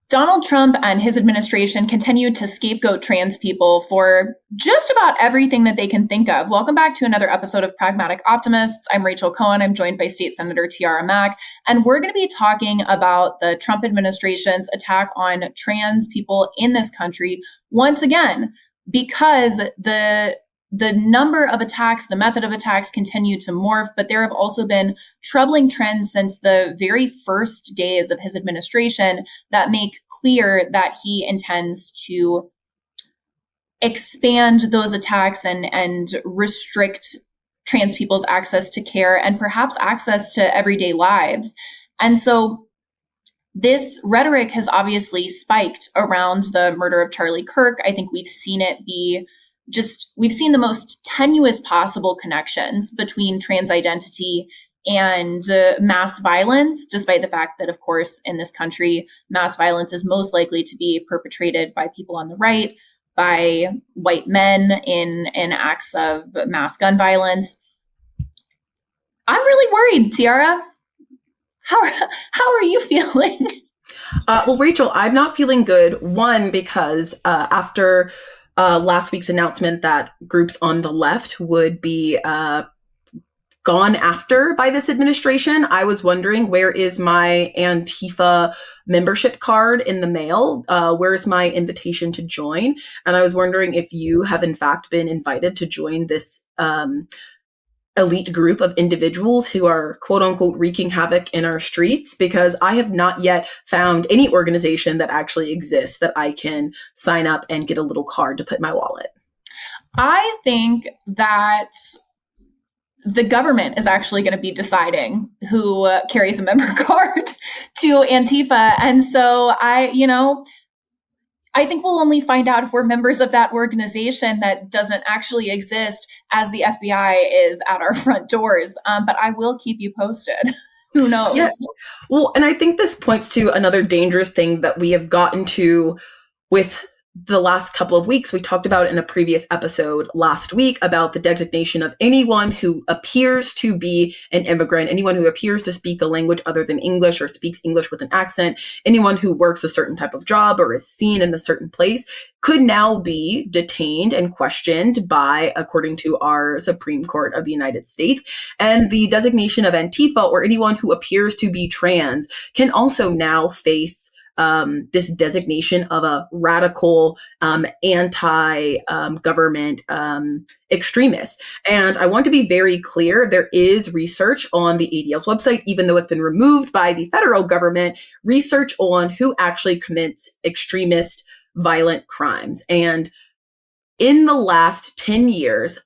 Donald Trump and his administration continue to scapegoat trans people for just about everything that they can think of. Welcome back to another episode of Pragmatic Optimists. I'm Rachel Cohen. I'm joined by State Senator Tiara Mack, and we're going to be talking about the Trump administration's attack on trans people in this country once again, because the number of attacks, the method of attacks continue to morph, but there have also been troubling trends since the very first days of his administration that make clear that he intends to expand those attacks and restrict trans people's access to care and perhaps access to everyday lives. And so this rhetoric has obviously spiked around the murder of Charlie Kirk. I think we've seen it be we've seen the most tenuous possible connections between trans identity and mass violence, despite the fact that, of course, in this country, mass violence is most likely to be perpetrated by people on the right, by white men in acts of mass gun violence. I'm really worried, Tiara. How are you feeling? Well, Rachel, I'm not feeling good. One, because after last week's announcement that groups on the left would be gone after by this administration, I was wondering, where is my Antifa membership card in the mail? Where's my invitation to join? And I was wondering if you have in fact been invited to join this elite group of individuals who are quote unquote wreaking havoc in our streets, because I have not yet found any organization that actually exists that I can sign up and get a little card to put in my wallet. I think that the government is actually going to be deciding who carries a member card to Antifa. And so I think we'll only find out if we're members of that organization that doesn't actually exist as the FBI is at our front doors. But I will keep you posted. Who knows? Yeah. Well, and I think this points to another dangerous thing that we have gotten to with the last couple of weeks. We talked about in a previous episode last week about the designation of anyone who appears to be an immigrant, anyone who appears to speak a language other than English or speaks English with an accent, anyone who works a certain type of job or is seen in a certain place could now be detained and questioned by, according to our Supreme Court of the United States. And the designation of Antifa, or anyone who appears to be trans, can also now face this designation of a radical anti-government extremist. And I want to be very clear, there is research on the ADL's website, even though it's been removed by the federal government, research on who actually commits extremist violent crimes. And in the last 10 years,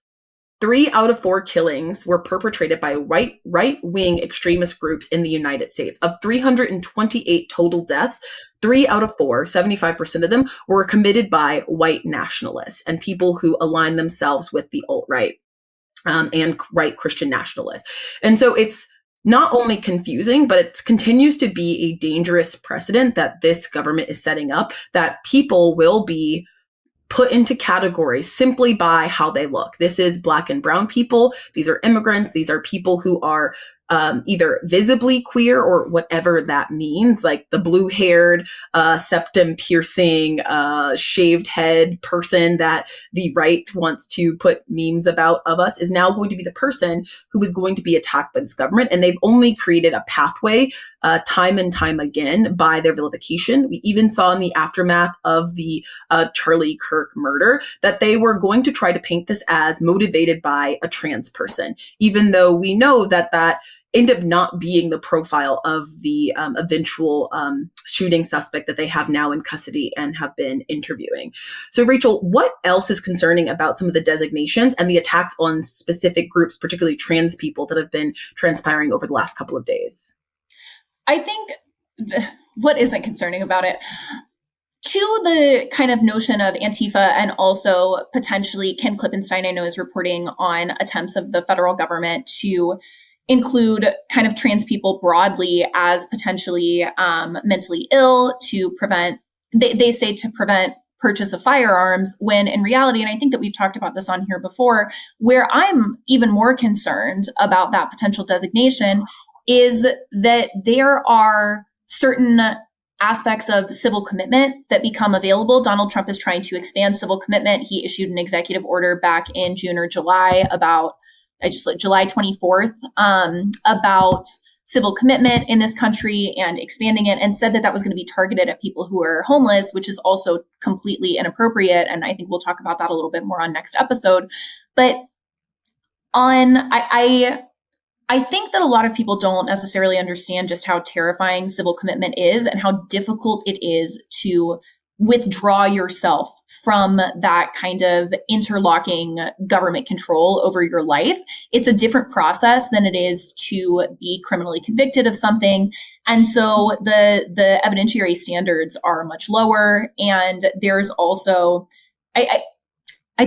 3 out of 4 killings were perpetrated by right-wing extremist groups in the United States. Of 328 total deaths, 3 out of 4, 75% of them, were committed by white nationalists and people who align themselves with the alt-right and right Christian nationalists. And so it's not only confusing, but it continues to be a dangerous precedent that this government is setting up, that people will be put into categories simply by how they look. This is Black and brown people. These are immigrants. These are people who are either visibly queer or whatever that means, like the blue-haired, septum-piercing, shaved head person that the right wants to put memes about of us is now going to be the person who is going to be attacked by this government. And they've only created a pathway time and time again by their vilification. We even saw in the aftermath of the Charlie Kirk murder that they were going to try to paint this as motivated by a trans person, even though we know that end up not being the profile of the eventual shooting suspect that they have now in custody and have been interviewing. So, Rachel, what else is concerning about some of the designations and the attacks on specific groups, particularly trans people, that have been transpiring over the last couple of days? I think what isn't concerning about it, to the kind of notion of Antifa, and also potentially Ken Klippenstein, I know, is reporting on attempts of the federal government to include kind of trans people broadly as potentially mentally ill, to prevent, they say, to prevent purchase of firearms, when in reality, and I think that we've talked about this on here before, where I'm even more concerned about that potential designation is that there are certain aspects of civil commitment that become available. Donald Trump is trying to expand civil commitment. He issued an executive order back in June or July about July 24th about civil commitment in this country and expanding it, and said that that was going to be targeted at people who are homeless, which is also completely inappropriate. And I think we'll talk about that a little bit more on next episode. But I think that a lot of people don't necessarily understand just how terrifying civil commitment is and how difficult it is to withdraw yourself from that kind of interlocking government control over your life. It's a different process than it is to be criminally convicted of something. And so the evidentiary standards are much lower. And there's also, I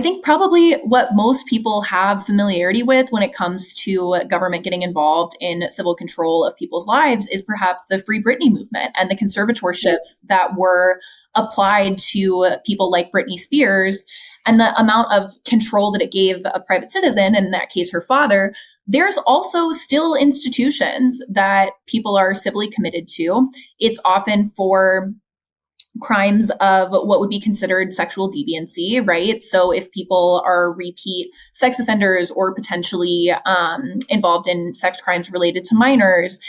think probably what most people have familiarity with when it comes to government getting involved in civil control of people's lives is perhaps the Free Britney movement and the conservatorships that were applied to people like Britney Spears, and the amount of control that it gave a private citizen, in that case, her father. There's also still institutions that people are civilly committed to. It's often for crimes of what would be considered sexual deviancy, right? So if people are repeat sex offenders or potentially involved in sex crimes related to minors,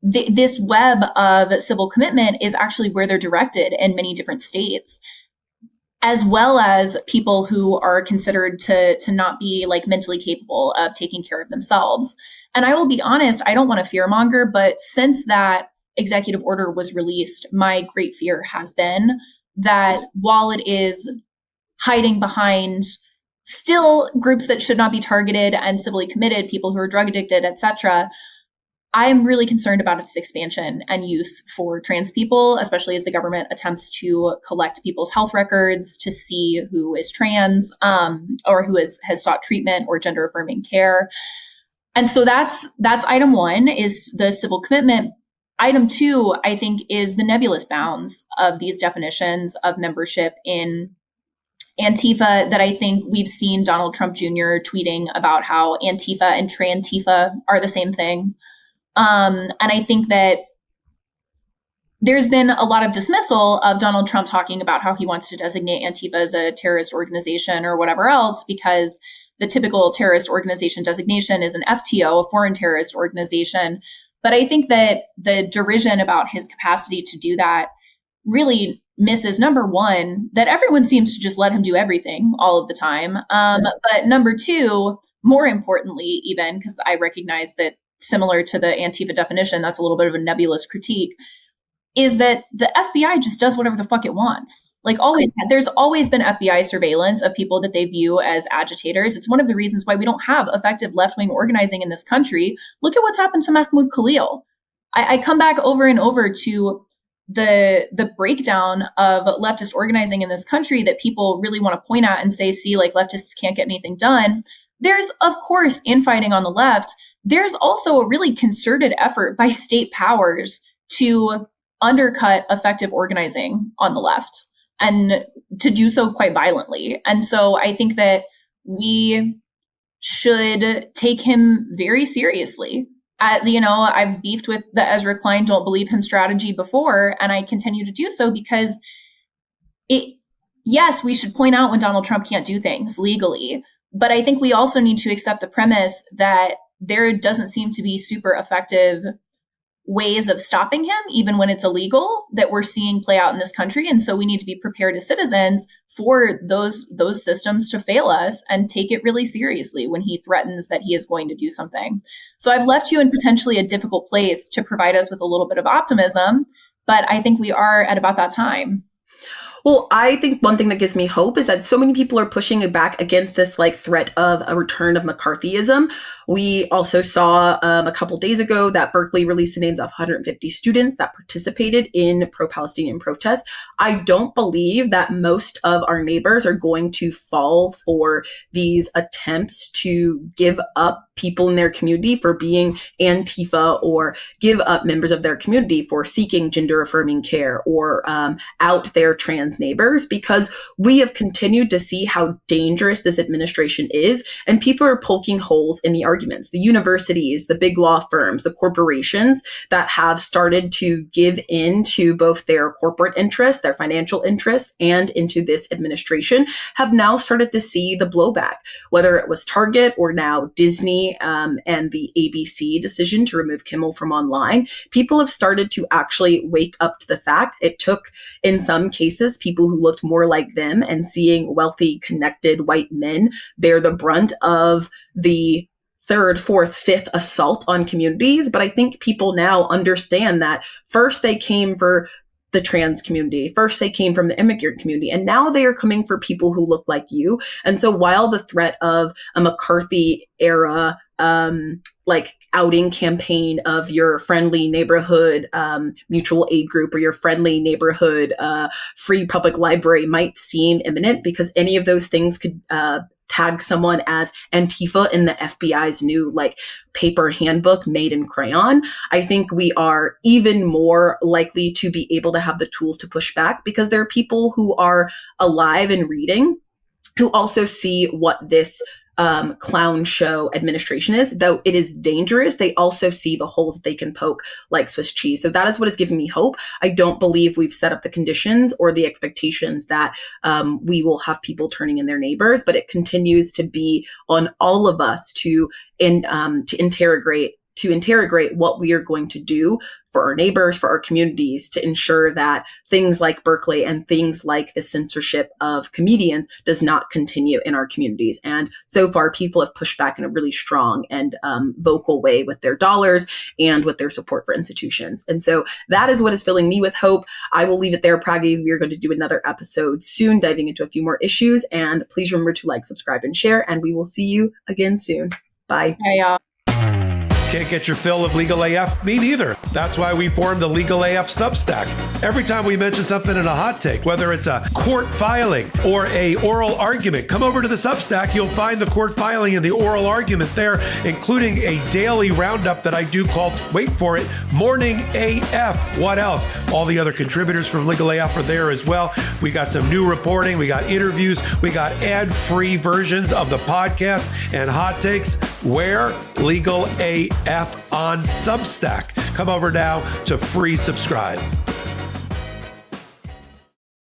this web of civil commitment is actually where they're directed in many different states, as well as people who are considered to not be like mentally capable of taking care of themselves. And I will be honest, I don't want to fearmonger, but since that executive order was released, my great fear has been that while it is hiding behind still groups that should not be targeted and civilly committed, people who are drug addicted, etc., I'm really concerned about its expansion and use for trans people, especially as the government attempts to collect people's health records to see who is trans or who has sought treatment or gender affirming care. And so that's item one, is the civil commitment. Item two, I think, is the nebulous bounds of these definitions of membership in Antifa that I think we've seen Donald Trump Jr. tweeting about how Antifa and Trantifa are the same thing. And I think that there's been a lot of dismissal of Donald Trump talking about how he wants to designate Antifa as a terrorist organization or whatever else, because the typical terrorist organization designation is an FTO, a foreign terrorist organization. But I think that the derision about his capacity to do that really misses, number one, that everyone seems to just let him do everything all of the time. But number two, more importantly, even, because I recognize that similar to the Antifa definition, that's a little bit of a nebulous critique, is that the FBI just does whatever the fuck it wants. Like always, there's always been FBI surveillance of people that they view as agitators. It's one of the reasons why we don't have effective left-wing organizing in this country. Look at what's happened to Mahmoud Khalil. I come back over and over to the breakdown of leftist organizing in this country that people really want to point at and say, see, like leftists can't get anything done. There's, of course, infighting on the left. There's also a really concerted effort by state powers to undercut effective organizing on the left, and to do so quite violently. And so I think that we should take him very seriously. I've beefed with the Ezra Klein don't believe him strategy before, and I continue to do so because yes, we should point out when Donald Trump can't do things legally, but I think we also need to accept the premise that there doesn't seem to be super effective ways of stopping him, even when it's illegal, that we're seeing play out in this country. And so we need to be prepared as citizens for those systems to fail us and take it really seriously when he threatens that he is going to do something. So I've left you in potentially a difficult place to provide us with a little bit of optimism, but I think we are at about that time. Well, I think one thing that gives me hope is that so many people are pushing back against this like threat of a return of McCarthyism. We also saw a couple days ago that Berkeley released the names of 150 students that participated in pro-Palestinian protests. I don't believe that most of our neighbors are going to fall for these attempts to give up people in their community for being Antifa, or give up members of their community for seeking gender affirming care, or out their trans trans neighbors, because we have continued to see how dangerous this administration is, and people are poking holes in the arguments. The universities, the big law firms, the corporations that have started to give in to both their corporate interests, their financial interests, and into this administration have now started to see the blowback, whether it was Target or now Disney and the ABC decision to remove Kimmel from online. People have started to actually wake up to the fact it took, in some cases, people who looked more like them and seeing wealthy, connected white men bear the brunt of the third, fourth, fifth assault on communities. But I think people now understand that first they came for the trans community. First, they came from the immigrant community, and now they are coming for people who look like you. And so while the threat of a McCarthy era, like outing campaign of your friendly neighborhood mutual aid group or your friendly neighborhood free public library might seem imminent, because any of those things could tag someone as Antifa in the FBI's new like paper handbook made in crayon, I think we are even more likely to be able to have the tools to push back, because there are people who are alive and reading who also see what this clown show administration is. Though it is dangerous, they also see the holes that they can poke like Swiss cheese. So that is what is giving me hope. I don't believe we've set up the conditions or the expectations that we will have people turning in their neighbors, but it continues to be on all of us to interrogate what we are going to do for our neighbors, for our communities, to ensure that things like Berkeley and things like the censorship of comedians does not continue in our communities. And so far, people have pushed back in a really strong and vocal way with their dollars and with their support for institutions. And so that is what is filling me with hope. I will leave it there, Praggies. We are going to do another episode soon, diving into a few more issues. And please remember to like, subscribe, and share. And we will see you again soon. Bye. Bye, y'all. Can't get your fill of Legal AF? Me neither. That's why we formed the Legal AF Substack. Every time we mention something in a hot take, whether it's a court filing or a oral argument, come over to the Substack. You'll find the court filing and the oral argument there, including a daily roundup that I do called, wait for it, Morning AF. What else? All the other contributors from Legal AF are there as well. We got some new reporting. We got interviews. We got ad-free versions of the podcast and hot takes. Where? Legal AF on Substack. Come over now to free subscribe.